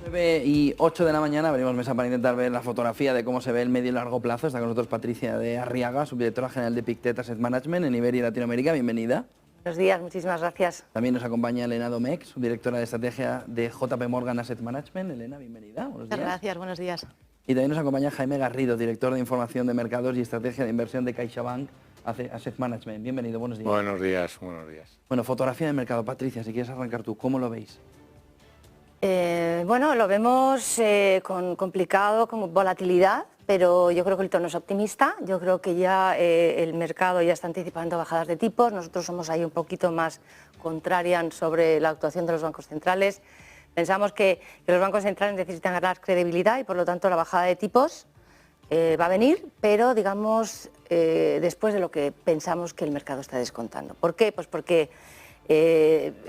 9:08 de la mañana abrimos mesa para intentar ver la fotografía de cómo se ve el medio y largo plazo. Está con nosotros Patricia de Arriaga, subdirectora general de Pictet Asset Management en Iberia y Latinoamérica. Bienvenida. Buenos días, muchísimas gracias. También nos acompaña Elena Domecq, subdirectora de estrategia de JP Morgan Asset Management. Elena, bienvenida. Buenos días. Gracias, buenos días. Y también nos acompaña Jaime Garrido, director de información de mercados y estrategia de inversión de CaixaBank Asset Management. Bienvenido, buenos días. Buenos días, buenos días. Bueno, fotografía de mercado. Patricia, si quieres arrancar tú, ¿cómo lo veis? Bueno, lo vemos complicado, con volatilidad, pero yo creo que el tono es optimista. Yo creo que ya el mercado ya está anticipando bajadas de tipos. Nosotros somos ahí un poquito más contrarian sobre la actuación de los bancos centrales. Pensamos que los bancos centrales necesitan ganar credibilidad y por lo tanto la bajada de tipos va a venir, pero digamos después de lo que pensamos que el mercado está descontando. ¿Por qué? Pues porque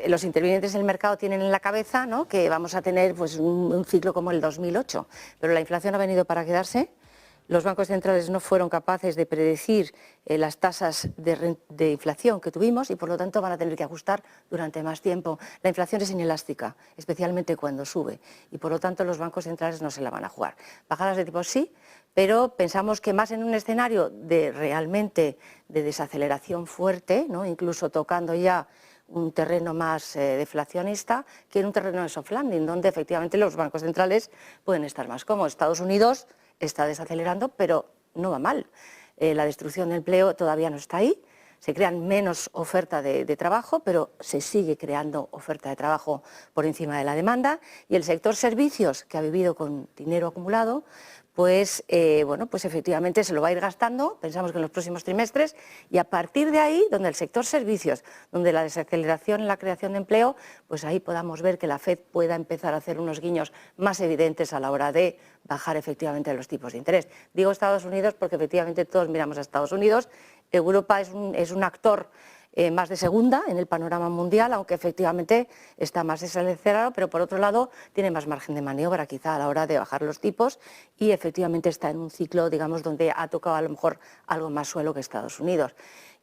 los intervinientes del mercado tienen en la cabeza, ¿no?, que vamos a tener pues, un ciclo como el 2008, pero la inflación ha venido para quedarse. Los bancos centrales no fueron capaces de predecir las tasas de inflación que tuvimos y por lo tanto van a tener que ajustar durante más tiempo. La inflación es inelástica, especialmente cuando sube, y por lo tanto los bancos centrales no se la van a jugar. Bajadas de tipos sí, pero pensamos que más en un escenario de realmente de desaceleración fuerte, ¿no?, incluso tocando ya un terreno más deflacionista, que en un terreno de soft landing, donde efectivamente los bancos centrales pueden estar más cómodos. Estados Unidos está desacelerando, pero no va mal. La destrucción de empleo todavía no está ahí. Se crean menos oferta de trabajo, pero se sigue creando oferta de trabajo por encima de la demanda. Y el sector servicios, que ha vivido con dinero acumulado, pues efectivamente se lo va a ir gastando, pensamos que en los próximos trimestres, y a partir de ahí, donde el sector servicios, donde la desaceleración en la creación de empleo, pues ahí podamos ver que la FED pueda empezar a hacer unos guiños más evidentes a la hora de bajar efectivamente los tipos de interés. Digo Estados Unidos porque efectivamente todos miramos a Estados Unidos. Europa es un actor más de segunda en el panorama mundial, aunque efectivamente está más desacelerado, pero por otro lado tiene más margen de maniobra quizá a la hora de bajar los tipos y efectivamente está en un ciclo, digamos, donde ha tocado a lo mejor algo más suelo que Estados Unidos.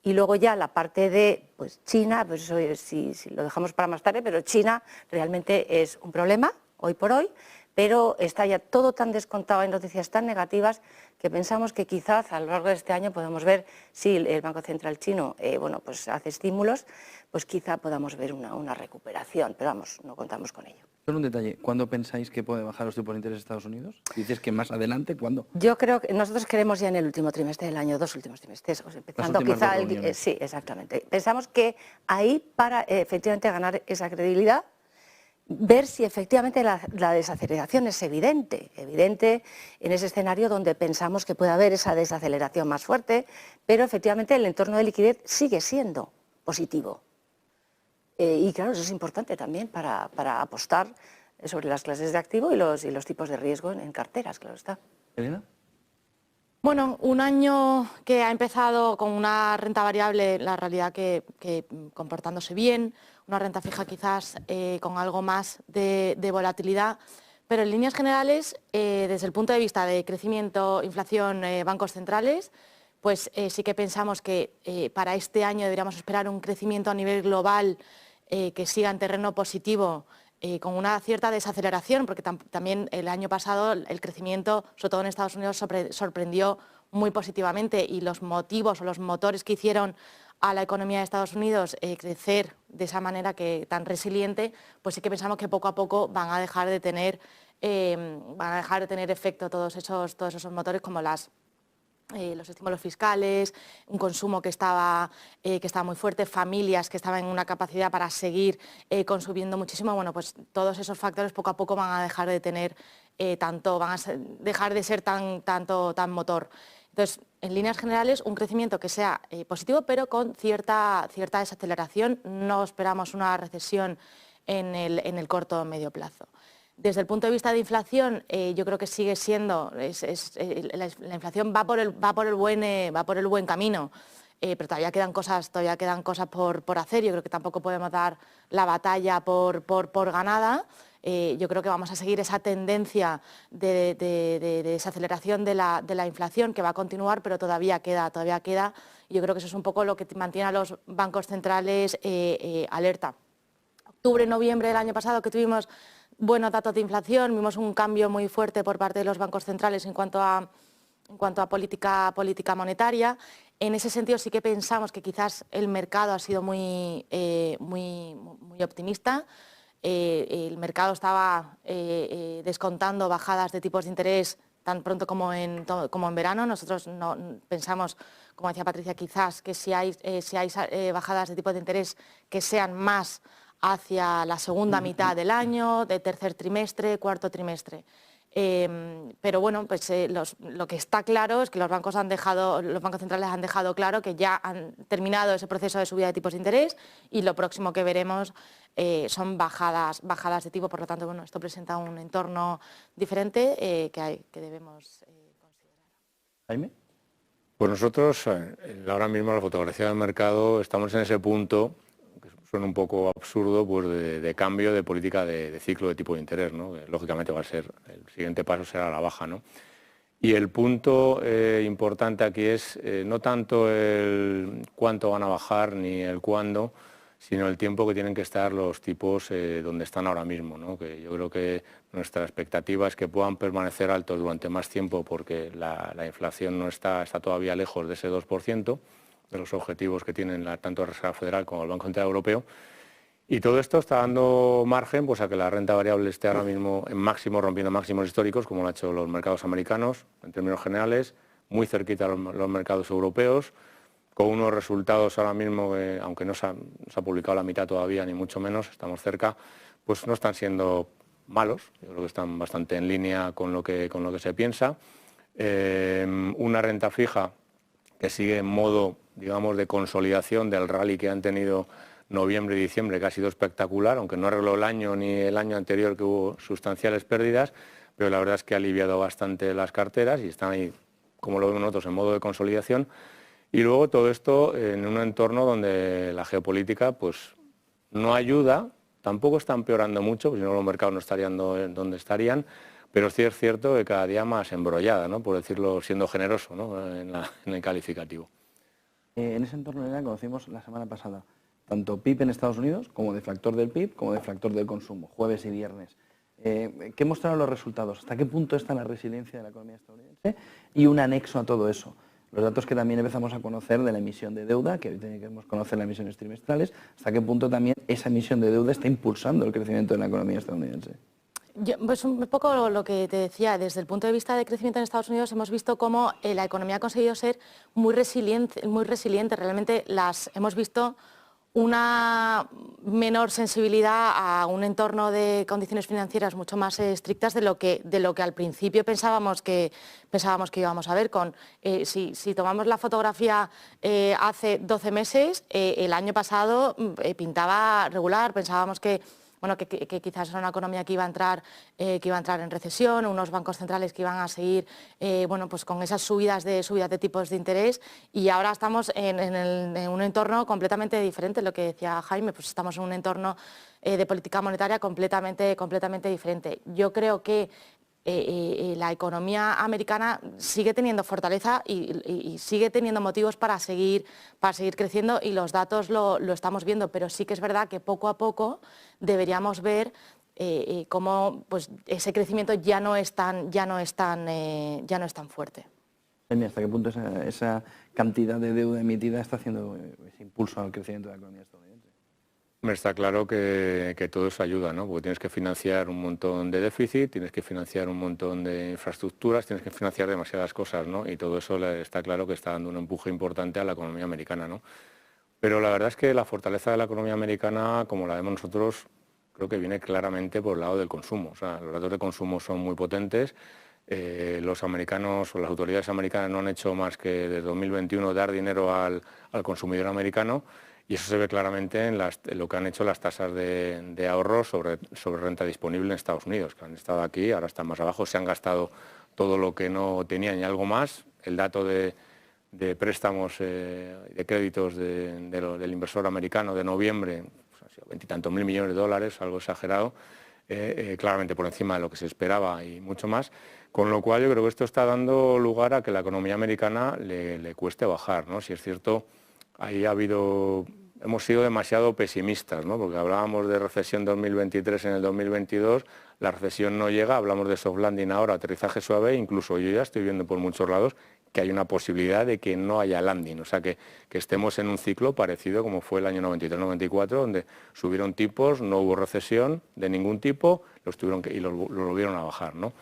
Y luego ya la parte de pues China, pues eso si lo dejamos para más tarde, pero China realmente es un problema hoy por hoy, pero está ya todo tan descontado, hay noticias tan negativas que pensamos que quizás a lo largo de este año podemos ver si el Banco Central chino pues hace estímulos, pues quizá podamos ver una recuperación, pero vamos, no contamos con ello. Solo un detalle, ¿cuándo pensáis que puede bajar los tipos de interés de Estados Unidos? Dices que más adelante, ¿cuándo? Yo creo que nosotros queremos ya en el último trimestre del año, dos últimos trimestres, empezando quizá sí, exactamente. Pensamos que ahí para efectivamente ganar esa credibilidad, ver si efectivamente la desaceleración es evidente en ese escenario donde pensamos que puede haber esa desaceleración más fuerte, pero efectivamente el entorno de liquidez sigue siendo positivo. Y claro, eso es importante también para apostar sobre las clases de activo y los tipos de riesgo en carteras, claro está. ¿Elena? Bueno, un año que ha empezado con una renta variable, la realidad que comportándose bien, una renta fija quizás con algo más de volatilidad, pero en líneas generales, desde el punto de vista de crecimiento, inflación, bancos centrales, pues sí que pensamos que para este año deberíamos esperar un crecimiento a nivel global que siga en terreno positivo, con una cierta desaceleración, porque también el año pasado el crecimiento, sobre todo en Estados Unidos, sorprendió muy positivamente y los motivos o los motores que hicieron a la economía de Estados Unidos crecer de esa manera tan resiliente, pues sí que pensamos que poco a poco van a dejar de tener efecto todos esos motores como los estímulos fiscales, un consumo que estaba muy fuerte, familias que estaban en una capacidad para seguir consumiendo muchísimo. Bueno, pues todos esos factores poco a poco van a dejar de tener dejar de ser tan motor. Entonces, en líneas generales, un crecimiento que sea positivo, pero con cierta desaceleración. No esperamos una recesión en el corto o medio plazo. Desde el punto de vista de inflación, yo creo que sigue siendo, la inflación va por el buen camino, pero todavía quedan cosas por hacer. Yo creo que tampoco podemos dar la batalla por ganada. Yo creo que vamos a seguir esa tendencia de desaceleración de la inflación que va a continuar, pero todavía queda. Y yo creo que eso es un poco lo que mantiene a los bancos centrales alerta. octubre, noviembre del año pasado, que tuvimos buenos datos de inflación, vimos un cambio muy fuerte por parte de los bancos centrales en cuanto a política monetaria. En ese sentido sí que pensamos que quizás el mercado ha sido muy optimista. El mercado estaba descontando bajadas de tipos de interés tan pronto como en verano. Nosotros no pensamos, como decía Patricia, quizás que si hay bajadas de tipos de interés que sean más hacia la segunda mitad del año, de tercer trimestre, cuarto trimestre. Pero bueno, pues lo que está claro es que los bancos centrales han dejado claro que ya han terminado ese proceso de subida de tipos de interés y lo próximo que veremos son bajadas de tipo. Por lo tanto, bueno, esto presenta un entorno diferente que debemos considerar. Jaime. Pues nosotros, ahora mismo la fotografía del mercado, estamos en ese punto, que suena un poco absurdo, pues de cambio de política de ciclo de tipo de interés, ¿no? Lógicamente va a ser, el siguiente paso será la baja, ¿no? Y el punto importante aquí es no tanto el cuánto van a bajar ni el cuándo, sino el tiempo que tienen que estar los tipos donde están ahora mismo, ¿no? Que yo creo que nuestra expectativa es que puedan permanecer altos durante más tiempo porque la inflación no está todavía lejos de ese 2%, de los objetivos que tienen tanto la Reserva Federal como el Banco Central Europeo. Y todo esto está dando margen pues, a que la renta variable esté ahora mismo en máximo, rompiendo máximos históricos, como lo han hecho los mercados americanos, en términos generales, muy cerquita a los mercados europeos, con unos resultados ahora mismo, aunque no se ha publicado la mitad todavía, ni mucho menos, estamos cerca, pues no están siendo malos, yo creo que están bastante en línea con lo que se piensa. Una renta fija que sigue en modo, digamos, de consolidación del rally que han tenido noviembre y diciembre, que ha sido espectacular, aunque no arregló el año ni el año anterior, que hubo sustanciales pérdidas, pero la verdad es que ha aliviado bastante las carteras y están ahí, como lo vemos nosotros, en modo de consolidación. Y luego todo esto en un entorno donde la geopolítica pues, no ayuda, tampoco está empeorando mucho, porque si no los mercados no estarían donde estarían, pero sí es cierto que cada día más embrollada, ¿no? Por decirlo siendo generoso, ¿no? en el calificativo. En ese entorno, Elena, conocimos la semana pasada tanto PIB en Estados Unidos como deflactor del PIB como deflactor del consumo, jueves y viernes. ¿Qué mostraron los resultados? ¿Hasta qué punto está la resiliencia de la economía estadounidense? Y un anexo a todo eso, los datos que también empezamos a conocer de la emisión de deuda, que hoy queremos conocer las emisiones trimestrales, hasta qué punto también esa emisión de deuda está impulsando el crecimiento de la economía estadounidense. Pues un poco lo que te decía, desde el punto de vista de crecimiento en Estados Unidos hemos visto cómo la economía ha conseguido ser muy resiliente. Realmente hemos visto una menor sensibilidad a un entorno de condiciones financieras mucho más estrictas de lo que al principio pensábamos que íbamos a ver. Si tomamos la fotografía hace 12 meses, el año pasado pintaba regular, pensábamos que quizás era una economía que iba a entrar en recesión, unos bancos centrales que iban a seguir pues con esas subidas de tipos de interés, y ahora estamos en un entorno completamente diferente. Lo que decía Jaime, pues estamos en un entorno de política monetaria completamente diferente. Yo creo que la economía americana sigue teniendo fortaleza y sigue teniendo motivos para seguir creciendo, y los datos lo estamos viendo, pero sí que es verdad que poco a poco deberíamos ver cómo pues, ese crecimiento ya no es tan fuerte. ¿Hasta qué punto esa cantidad de deuda emitida está haciendo ese impulso al crecimiento de la economía estadounidense? Está claro que todo eso ayuda, ¿no? Porque tienes que financiar un montón de déficit, tienes que financiar un montón de infraestructuras, tienes que financiar demasiadas cosas, ¿no? Y todo eso está claro que está dando un empuje importante a la economía americana, ¿no? Pero la verdad es que la fortaleza de la economía americana, como la vemos nosotros, creo que viene claramente por el lado del consumo. O sea, los datos de consumo son muy potentes. Los americanos o las autoridades americanas no han hecho más que desde 2021 dar dinero al consumidor americano. Y eso se ve claramente en lo que han hecho las tasas de ahorro sobre renta disponible en Estados Unidos, que han estado aquí, ahora están más abajo, se han gastado todo lo que no tenían y algo más. El dato de préstamos, de créditos del inversor americano de noviembre, pues, ha sido 20 y tantos mil millones de dólares, algo exagerado, claramente por encima de lo que se esperaba y mucho más. Con lo cual yo creo que esto está dando lugar a que la economía americana le cueste bajar, ¿no? Si es cierto, ahí ha habido hemos sido demasiado pesimistas, ¿no? Porque hablábamos de recesión 2023 en el 2022, la recesión no llega, hablamos de soft landing ahora, aterrizaje suave, incluso yo ya estoy viendo por muchos lados que hay una posibilidad de que no haya landing, o sea, que estemos en un ciclo parecido como fue el año 93-94, donde subieron tipos, no hubo recesión de ningún tipo, los volvieron a bajar, ¿no?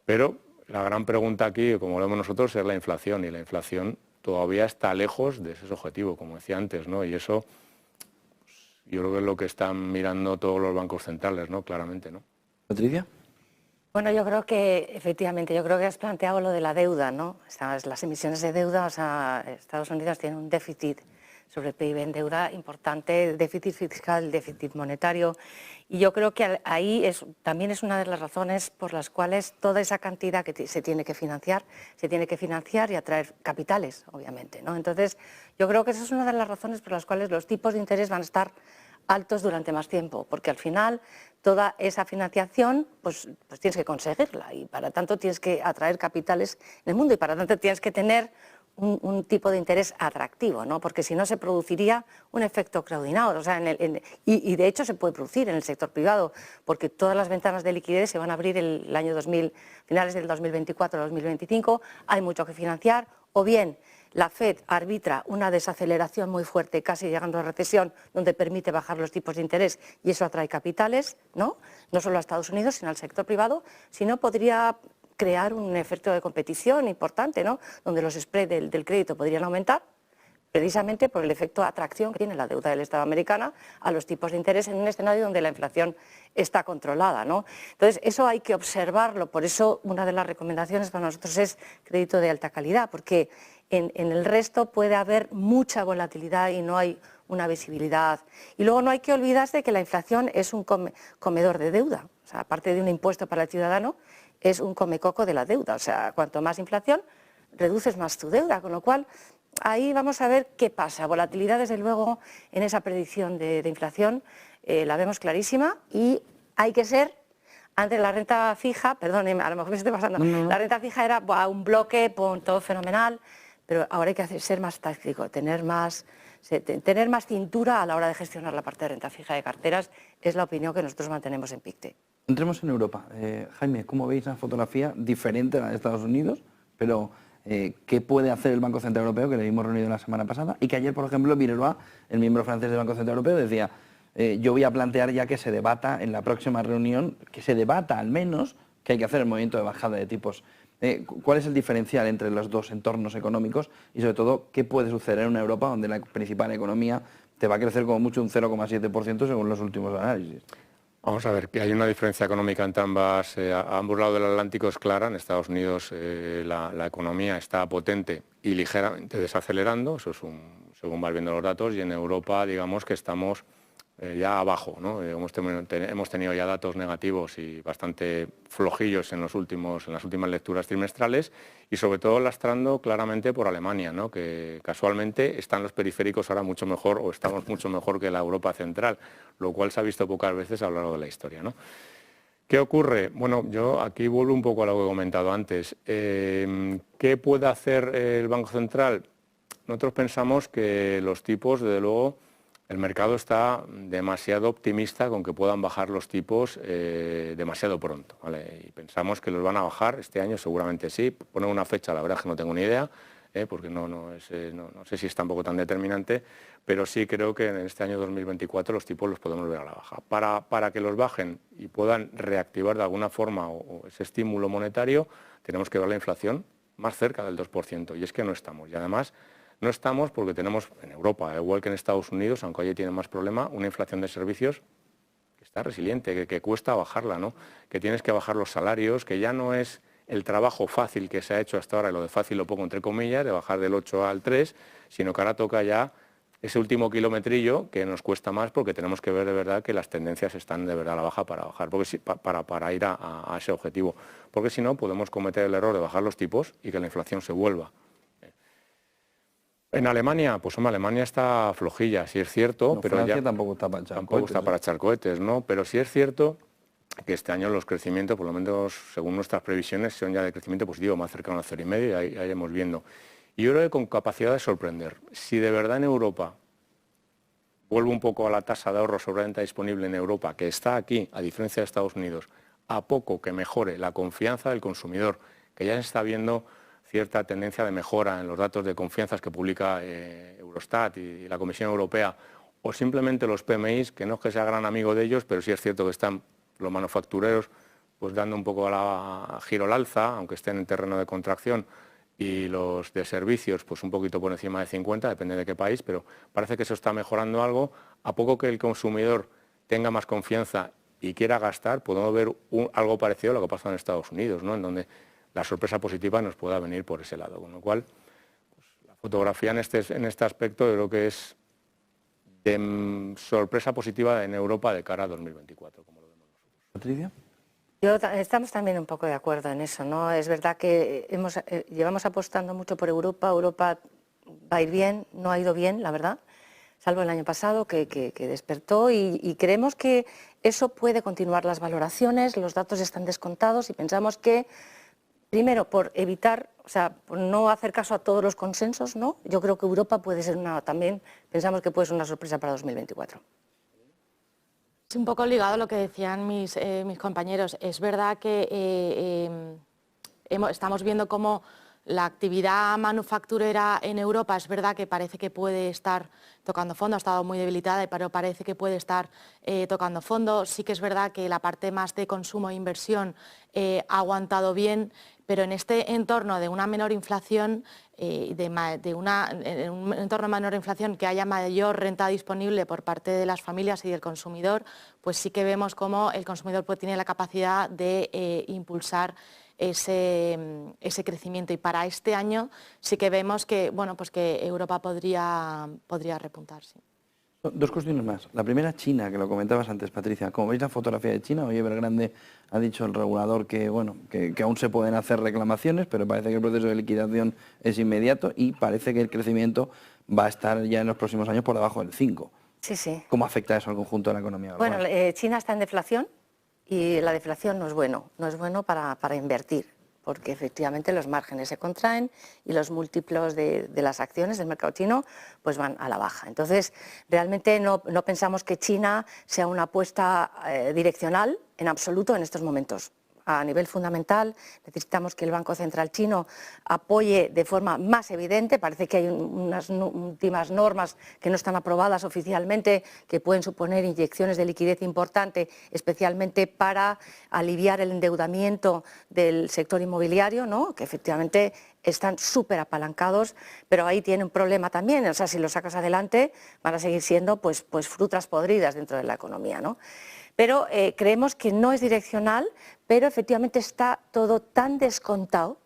Pero la gran pregunta aquí, como lo vemos nosotros, es la inflación, y la inflación todavía está lejos de ese objetivo, como decía antes, ¿no? Y eso, pues, yo creo que es lo que están mirando todos los bancos centrales, ¿no? Claramente, ¿no? Patricia. Bueno, yo creo que efectivamente, yo creo que has planteado lo de la deuda, ¿no? Las emisiones de deuda, o sea, Estados Unidos tiene un déficit sobre el PIB en deuda importante, déficit fiscal, déficit monetario, y yo creo que ahí también es una de las razones por las cuales toda esa cantidad que se tiene que financiar y atraer capitales, obviamente, ¿no? Entonces, yo creo que esa es una de las razones por las cuales los tipos de interés van a estar altos durante más tiempo, porque al final toda esa financiación pues tienes que conseguirla, y para tanto tienes que atraer capitales en el mundo, y para tanto tienes que tener un tipo de interés atractivo, ¿no? Porque si no se produciría un efecto crowding-out, o sea, y de hecho se puede producir en el sector privado, porque todas las ventanas de liquidez se van a abrir el año 2000, finales del 2024-2025, hay mucho que financiar, o bien la FED arbitra una desaceleración muy fuerte, casi llegando a recesión, donde permite bajar los tipos de interés, y eso atrae capitales, ¿no? No solo a Estados Unidos, sino al sector privado, sino podría crear un efecto de competición importante, ¿no? Donde los spreads del crédito podrían aumentar, precisamente por el efecto de atracción que tiene la deuda del Estado americana a los tipos de interés en un escenario donde la inflación está controlada, ¿no? Entonces, eso hay que observarlo, por eso una de las recomendaciones para nosotros es crédito de alta calidad, porque en el resto puede haber mucha volatilidad y no hay una visibilidad. Y luego no hay que olvidarse de que la inflación es un comedor de deuda, o sea, aparte de un impuesto para el ciudadano, es un comecoco de la deuda, o sea, cuanto más inflación, reduces más tu deuda, con lo cual ahí vamos a ver qué pasa. Volatilidad, desde luego, en esa predicción de inflación la vemos clarísima, y hay que ser, antes la renta fija, perdón, a lo mejor me estoy pasando, la renta fija era un bloque, todo fenomenal, pero ahora hay que ser más táctico, tener más cintura a la hora de gestionar la parte de renta fija de carteras, es la opinión que nosotros mantenemos en PICTE. Entremos en Europa. Jaime, ¿cómo veis la fotografía diferente a la de Estados Unidos? Pero, ¿qué puede hacer el Banco Central Europeo, que le vimos reunido la semana pasada? Y que ayer, por ejemplo, Villeroy, el miembro francés del Banco Central Europeo, decía, yo voy a plantear ya que se debata en la próxima reunión, que se debata al menos que hay que hacer el movimiento de bajada de tipos. ¿Cuál es el diferencial entre los dos entornos económicos? Y sobre todo, ¿qué puede suceder en una Europa donde la principal economía te va a crecer como mucho un 0,7% según los últimos análisis? Vamos a ver, que hay una diferencia económica entre a ambos lados del Atlántico, es clara. En Estados Unidos la economía está potente y ligeramente desacelerando, eso es según vas viendo los datos, y en Europa, digamos que estamos ya abajo, ¿no? Hemos tenido ya datos negativos y bastante flojillos en las últimas lecturas trimestrales, y sobre todo lastrando claramente por Alemania, ¿no? Que casualmente están los periféricos ahora mucho mejor, o estamos mucho mejor que la Europa central, lo cual se ha visto pocas veces a lo largo de la historia, ¿no? ¿Qué ocurre? Bueno, yo aquí vuelvo un poco a lo que he comentado antes. ¿Qué puede hacer el Banco Central? Nosotros pensamos que los tipos, desde luego, el mercado está demasiado optimista con que puedan bajar los tipos demasiado pronto, ¿vale? Y pensamos que los van a bajar este año, seguramente sí. Poner una fecha, la verdad es que no tengo ni idea, porque no sé si es tampoco tan determinante, pero sí creo que en este año 2024 los tipos los podemos ver a la baja. Para que los bajen y puedan reactivar de alguna forma o ese estímulo monetario, tenemos que ver la inflación más cerca del 2%, y es que no estamos. Y además, no estamos porque tenemos en Europa, igual que en Estados Unidos, aunque allí tienen más problema, una inflación de servicios que está resiliente, que cuesta bajarla, ¿no? Que tienes que bajar los salarios, que ya no es el trabajo fácil que se ha hecho hasta ahora, y lo de fácil lo pongo entre comillas, de bajar del 8 al 3, sino que ahora toca ya ese último kilometrillo que nos cuesta más, porque tenemos que ver de verdad que las tendencias están de verdad a la baja para bajar, porque para ir a ese objetivo, porque si no podemos cometer el error de bajar los tipos y que la inflación se vuelva. En Alemania, pues hombre, Alemania está flojilla, sí es cierto, No, pero Francia ya tampoco está para echar tampoco cohetes, está para echar cohetes, ¿no? Pero sí es cierto que este año los crecimientos, por lo menos según nuestras previsiones, son ya de crecimiento positivo, más cercano al 0,5, y ahí iremos viendo. Y yo creo que con capacidad de sorprender. Si de verdad en Europa vuelvo un poco a la tasa de ahorro sobre renta disponible en Europa, que está aquí, a diferencia de Estados Unidos, a poco que mejore la confianza del consumidor, que ya se está viendo cierta tendencia de mejora en los datos de confianza que publica Eurostat y la Comisión Europea, o simplemente los PMIs, que no es que sea gran amigo de ellos, pero sí es cierto que están los manufactureros pues dando un poco giro al alza, aunque estén en terreno de contracción, y los de servicios pues un poquito por encima de 50, depende de qué país, pero parece que eso está mejorando algo. A poco que el consumidor tenga más confianza y quiera gastar, podemos ver algo parecido a lo que pasa en Estados Unidos, ¿no? En donde la sorpresa positiva nos pueda venir por ese lado. Con lo cual, pues, la fotografía en este aspecto yo creo que es de sorpresa positiva en Europa de cara a 2024, como lo vemos nosotros. Patricia. Estamos también un poco de acuerdo en eso, ¿no? Es verdad que llevamos apostando mucho por Europa. Europa va a ir bien, no ha ido bien, la verdad, salvo el año pasado que despertó y creemos que eso puede continuar. Las valoraciones, los datos están descontados y pensamos que, primero, por evitar, o sea, por no hacer caso a todos los consensos, ¿no? Yo creo que Europa puede ser también pensamos que puede ser una sorpresa para 2024. Es un poco ligado a lo que decían mis compañeros. Es verdad que estamos viendo cómo la actividad manufacturera en Europa es verdad que parece que puede estar tocando fondo, ha estado muy debilitada, pero parece que puede estar tocando fondo. Sí que es verdad que la parte más de consumo e inversión ha aguantado bien, pero en este entorno de una menor inflación, en un entorno de menor inflación que haya mayor renta disponible por parte de las familias y del consumidor, pues sí que vemos cómo el consumidor tiene la capacidad de impulsar ese crecimiento, y para este año sí que vemos que, bueno, pues que Europa podría repuntar. Sí. Dos cuestiones más. La primera, China, que lo comentabas antes, Patricia. Como veis la fotografía de China, hoy Evergrande ha dicho el regulador que, bueno, que aún se pueden hacer reclamaciones, pero parece que el proceso de liquidación es inmediato y parece que el crecimiento va a estar ya en los próximos años por debajo del 5. Sí, sí. ¿Cómo afecta eso al conjunto de la economía global? Bueno, China está en deflación y la deflación no es bueno para invertir, porque efectivamente los márgenes se contraen y los múltiplos de las acciones del mercado chino pues van a la baja. Entonces, realmente no pensamos que China sea una apuesta direccional en absoluto en estos momentos. A nivel fundamental, necesitamos que el Banco Central chino apoye de forma más evidente. Parece que hay unas últimas normas que no están aprobadas oficialmente, que pueden suponer inyecciones de liquidez importante, especialmente para aliviar el endeudamiento del sector inmobiliario, ¿no? Que efectivamente están súper apalancados, pero ahí tiene un problema también. O sea, si lo sacas adelante, van a seguir siendo pues frutas podridas dentro de la economía, ¿no? Pero creemos que no es direccional, pero efectivamente está todo tan descontado,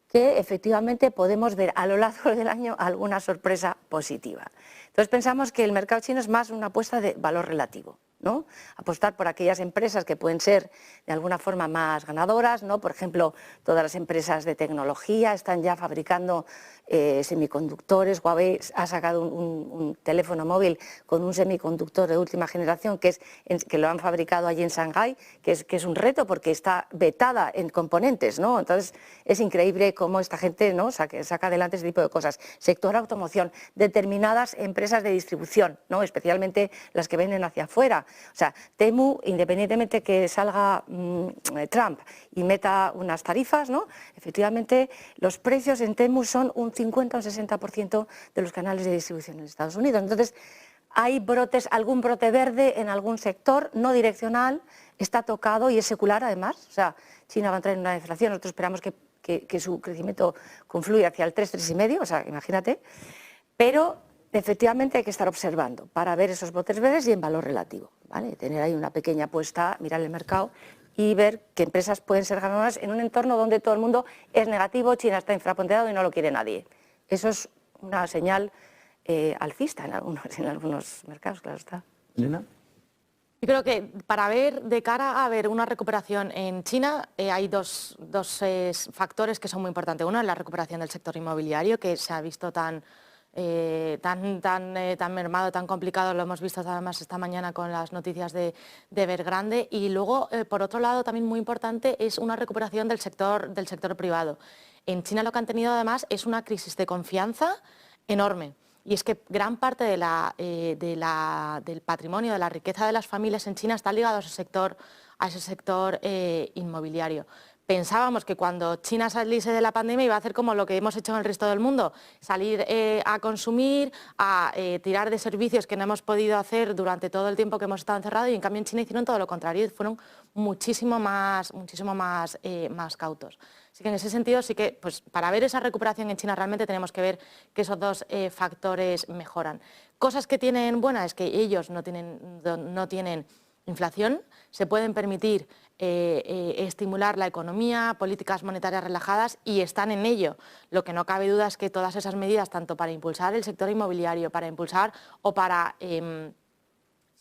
que efectivamente podemos ver a lo largo del año alguna sorpresa positiva. Entonces pensamos que el mercado chino es más una apuesta de valor relativo, ¿no? Apostar por aquellas empresas que pueden ser de alguna forma más ganadoras, ¿no? Por ejemplo, todas las empresas de tecnología están ya fabricando semiconductores. Huawei ha sacado un teléfono móvil con un semiconductor de última generación que lo han fabricado allí en Shanghái, que es un reto porque está vetada en componentes, ¿no? Entonces es increíble cómo esta gente, ¿no? saca adelante ese tipo de cosas. Sector automoción, determinadas empresas de distribución, ¿no? Especialmente las que venden hacia afuera. O sea, Temu, independientemente que salga Trump y meta unas tarifas, ¿no? Efectivamente los precios en Temu son un 50 o un 60% de los canales de distribución en Estados Unidos. Entonces, hay algún brote verde en algún sector, no direccional, está tocado y es secular además. O sea, China va a entrar en una deflación, nosotros esperamos que su crecimiento confluya hacia el 3,5, o sea, imagínate. Pero efectivamente hay que estar observando para ver esos brotes verdes y en valor relativo, ¿vale? Tener ahí una pequeña apuesta, mirar el mercado y ver qué empresas pueden ser ganadoras en un entorno donde todo el mundo es negativo, China está infraponderado y no lo quiere nadie. Eso es una señal alcista en algunos mercados, claro está. ¿Elena? Yo creo que para ver, de cara a ver una recuperación en China, hay dos factores que son muy importantes. Uno es la recuperación del sector inmobiliario, que se ha visto tan mermado, tan complicado. Lo hemos visto además esta mañana con las noticias de Evergrande. Y luego, por otro lado, también muy importante es una recuperación del sector privado. En China lo que han tenido además es una crisis de confianza enorme. y es que gran parte del patrimonio, de la riqueza de las familias en China está ligado a ese sector inmobiliario. Pensábamos que cuando China saliese de la pandemia iba a hacer como lo que hemos hecho en el resto del mundo, salir a consumir, a tirar de servicios que no hemos podido hacer durante todo el tiempo que hemos estado encerrados, y en cambio en China hicieron todo lo contrario, y fueron muchísimo más cautos. Así que en ese sentido sí que, pues, para ver esa recuperación en China realmente tenemos que ver que esos dos factores mejoran. Cosas que tienen buenas es que ellos no tienen inflación, se pueden permitir estimular la economía, políticas monetarias relajadas, y están en ello. Lo que no cabe duda es que todas esas medidas, tanto para impulsar el sector inmobiliario, para impulsar o para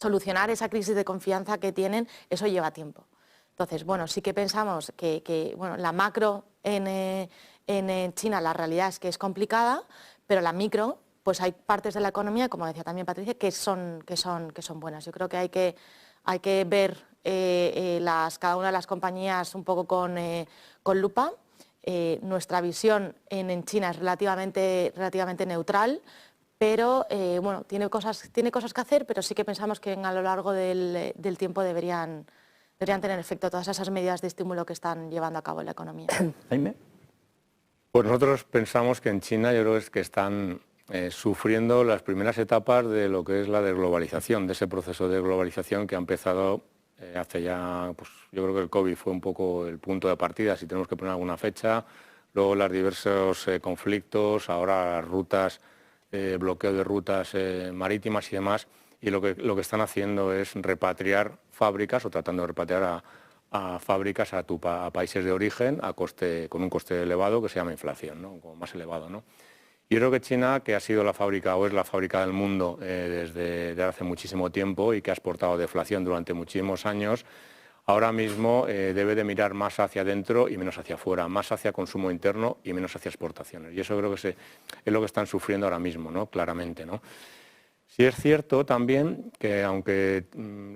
solucionar esa crisis de confianza que tienen, eso lleva tiempo. Entonces, bueno, sí que pensamos que bueno, la macro en China, la realidad es que es complicada, pero la micro, pues hay partes de la economía, como decía también Patricia, que son buenas. Yo creo que hay que ver cada una de las compañías un poco con lupa. Nuestra visión en China es relativamente neutral, pero bueno, tiene cosas que hacer, pero sí que pensamos que a lo largo del tiempo deberían tener efecto todas esas medidas de estímulo que están llevando a cabo en la economía. Jaime. Pues nosotros pensamos que en China yo creo que están sufriendo las primeras etapas de lo que es la desglobalización, de ese proceso de globalización que ha empezado hace ya, pues yo creo que el COVID fue un poco el punto de partida, si tenemos que poner alguna fecha, luego los diversos conflictos, ahora las rutas, bloqueo de rutas marítimas y demás, y lo que están haciendo es repatriar fábricas o tratando de repatriar a fábricas a países de origen con un coste elevado que se llama inflación, ¿no? Como más elevado, ¿no? Yo creo que China, que ha sido la fábrica o es la fábrica del mundo desde hace muchísimo tiempo y que ha exportado deflación durante muchísimos años, ahora mismo debe de mirar más hacia adentro y menos hacia afuera, más hacia consumo interno y menos hacia exportaciones. Y eso creo que es lo que están sufriendo ahora mismo, ¿no? Claramente, ¿no? Sí es cierto también que aunque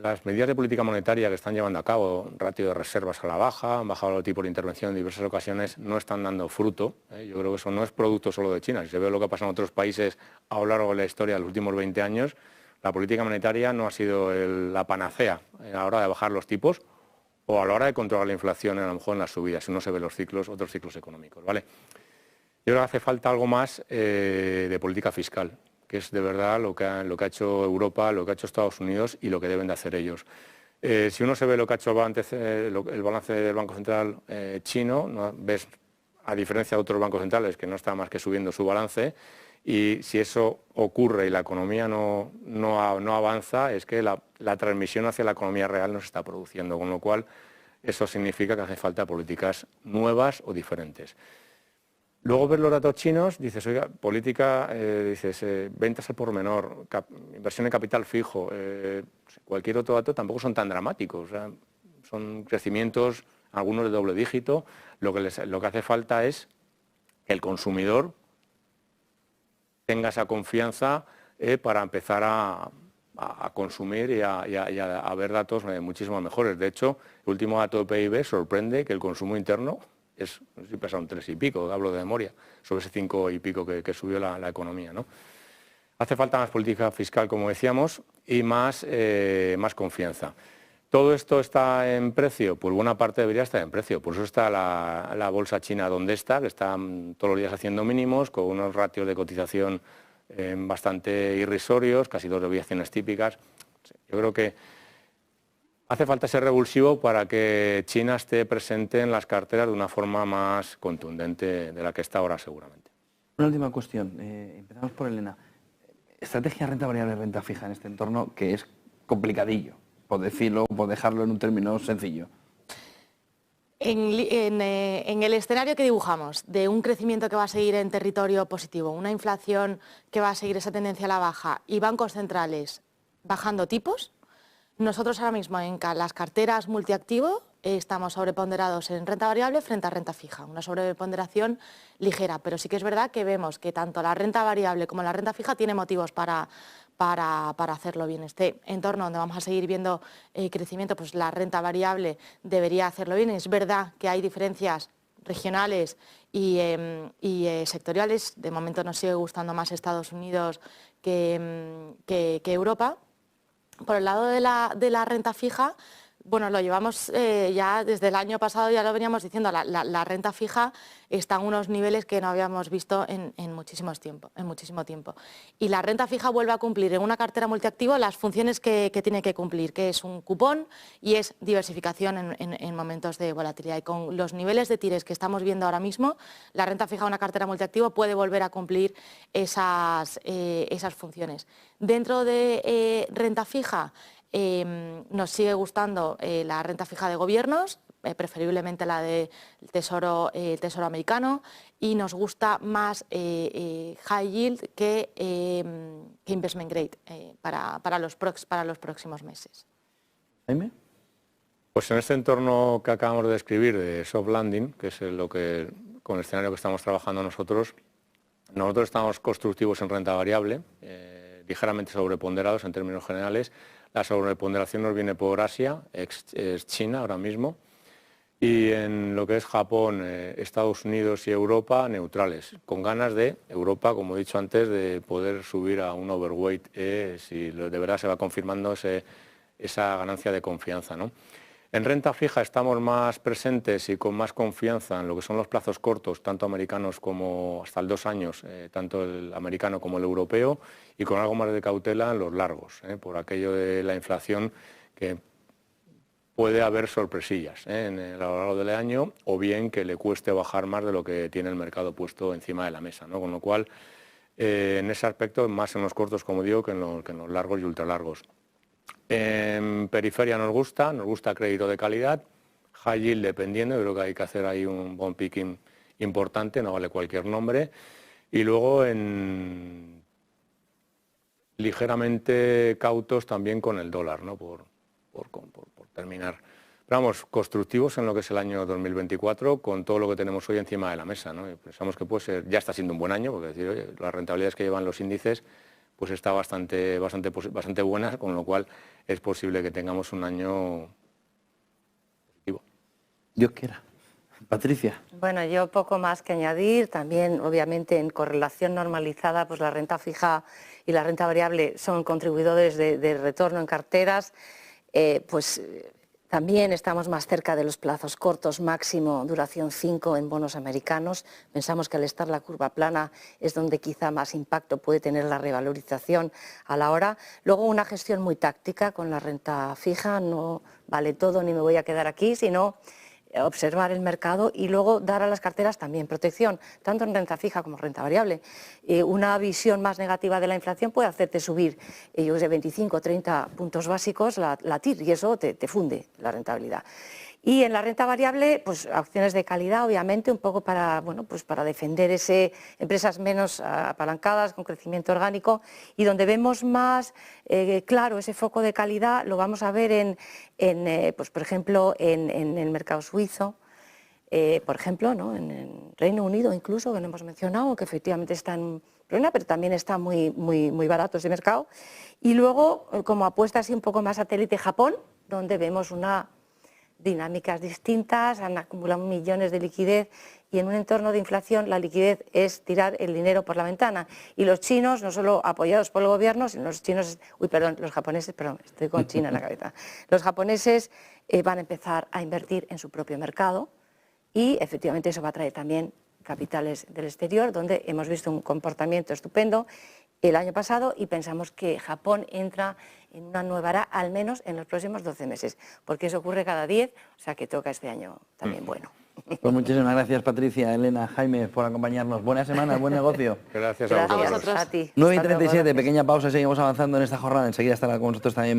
las medidas de política monetaria que están llevando a cabo, ratio de reservas a la baja, han bajado los tipos de intervención en diversas ocasiones, no están dando fruto. Yo creo que eso no es producto solo de China. Si se ve lo que ha pasado en otros países a lo largo de la historia de los últimos 20 años, la política monetaria no ha sido la panacea a la hora de bajar los tipos o a la hora de controlar la inflación, a lo mejor en las subidas, si uno se ve otros ciclos económicos, ¿vale? Yo creo que hace falta algo más de política fiscal, que es de verdad lo que ha hecho Europa, lo que ha hecho Estados Unidos y lo que deben de hacer ellos. Si uno se ve lo que ha hecho el balance del Banco Central chino, ¿no? Ves, a diferencia de otros bancos centrales, que no está más que subiendo su balance, y si eso ocurre y la economía no avanza, es que la transmisión hacia la economía real no se está produciendo, con lo cual eso significa que hace falta políticas nuevas o diferentes. Luego ves los datos chinos, dices, oiga, política, ventas al por menor, inversión en capital fijo, cualquier otro dato tampoco son tan dramáticos, o sea, son crecimientos, algunos de doble dígito. Lo que hace falta es que el consumidor tenga esa confianza para empezar a consumir y a ver datos muchísimo mejores. De hecho, el último dato de PIB sorprende que el consumo interno no sé si pasa un 3 y pico, hablo de memoria, sobre ese 5 y pico que subió la economía, ¿no? Hace falta más política fiscal, como decíamos, y más confianza. ¿Todo esto está en precio? Pues buena parte debería estar en precio. Por eso está la bolsa china donde está, que está todos los días haciendo mínimos, con unos ratios de cotización bastante irrisorios, casi 2 desviaciones típicas. Yo creo que hace falta ser revulsivo para que China esté presente en las carteras de una forma más contundente de la que está ahora seguramente. Una última cuestión, empezamos por Elena. Estrategia renta variable, renta fija en este entorno que es complicadillo, por decirlo, por dejarlo en un término sencillo. En el escenario que dibujamos, de un crecimiento que va a seguir en territorio positivo, una inflación que va a seguir esa tendencia a la baja y bancos centrales bajando tipos, nosotros ahora mismo en las carteras multiactivo estamos sobreponderados en renta variable frente a renta fija, una sobreponderación ligera, pero sí que es verdad que vemos que tanto la renta variable como la renta fija tiene motivos para hacerlo bien. Este entorno donde vamos a seguir viendo crecimiento, pues la renta variable debería hacerlo bien. Es verdad que hay diferencias regionales y sectoriales. De momento nos sigue gustando más Estados Unidos que Europa. Por el lado de la renta fija, bueno, lo llevamos ya desde el año pasado, ya lo veníamos diciendo, la renta fija está en unos niveles que no habíamos visto en muchísimo tiempo. Y la renta fija vuelve a cumplir en una cartera multiactivo las funciones que tiene que cumplir, que es un cupón y es diversificación en momentos de volatilidad. Y con los niveles de tires que estamos viendo ahora mismo, la renta fija de una cartera multiactivo puede volver a cumplir esas funciones. Dentro de renta fija, nos sigue gustando la renta fija de gobiernos, preferiblemente la del tesoro americano, y nos gusta más high yield que investment grade para los próximos meses. Jaime. Pues en este entorno que acabamos de describir de soft landing, que es con el escenario que estamos trabajando nosotros estamos constructivos en renta variable, ligeramente sobreponderados en términos generales. La sobreponderación nos viene por Asia, es China ahora mismo, y en lo que es Japón, Estados Unidos y Europa, neutrales, con ganas de Europa, como he dicho antes, de poder subir a un overweight, si de verdad se va confirmando esa ganancia de confianza, ¿no? En renta fija estamos más presentes y con más confianza en lo que son los plazos cortos, tanto americanos como hasta el 2 años, tanto el americano como el europeo, y con algo más de cautela en los largos, por aquello de la inflación, que puede haber sorpresillas a lo largo del año, o bien que le cueste bajar más de lo que tiene el mercado puesto encima de la mesa, ¿no? Con lo cual, en ese aspecto, más en los cortos, como digo, que en los largos y ultralargos. En periferia nos gusta crédito de calidad, high yield dependiendo, yo creo que hay que hacer ahí un bond picking importante, no vale cualquier nombre, y luego ligeramente cautos también con el dólar, ¿no? por terminar. Pero vamos, constructivos en lo que es el año 2024 con todo lo que tenemos hoy encima de la mesa, ¿no? Y pensamos que puede ser, ya está siendo un buen año, porque decir, oye, las rentabilidades que llevan los índices pues está bastante buena, con lo cual es posible que tengamos un año positivo. Dios quiera. Patricia. Bueno, yo poco más que añadir. También, obviamente, en correlación normalizada, pues la renta fija y la renta variable son contribuidores de retorno en carteras. También estamos más cerca de los plazos cortos, máximo duración 5 en bonos americanos. Pensamos que al estar la curva plana es donde quizá más impacto puede tener la revalorización a la hora. Luego una gestión muy táctica con la renta fija, no vale todo ni me voy a quedar aquí, sino observar el mercado y luego dar a las carteras también protección, tanto en renta fija como renta variable. Una visión más negativa de la inflación puede hacerte subir, yo sé, 25 o 30 puntos básicos la TIR, y eso te funde la rentabilidad. Y en la renta variable, pues acciones de calidad, obviamente, un poco para, bueno, pues para defender empresas menos apalancadas, con crecimiento orgánico, y donde vemos más claro ese foco de calidad, lo vamos a ver pues por ejemplo, en el mercado suizo, por ejemplo, ¿no? En Reino Unido incluso, que no hemos mencionado, que efectivamente está en problema, pero también está muy barato ese mercado. Y luego, como apuesta así un poco más satélite, Japón, donde vemos dinámicas distintas, han acumulado millones de liquidez, y en un entorno de inflación la liquidez es tirar el dinero por la ventana. Y los chinos, no solo apoyados por el gobierno, sino los japoneses, estoy con China en la cabeza. Los japoneses van a empezar a invertir en su propio mercado, y efectivamente eso va a traer también capitales del exterior, donde hemos visto un comportamiento estupendo el año pasado, y pensamos que Japón entra en una nueva era, al menos en los próximos 12 meses, porque eso ocurre cada 10, o sea que toca este año también bueno. Pues muchísimas gracias, Patricia, Elena, Jaime, por acompañarnos. Buena semana, buen negocio. Gracias a vosotros. A ti. 9:37, pequeña pausa y seguimos avanzando en esta jornada. Enseguida estará con nosotros también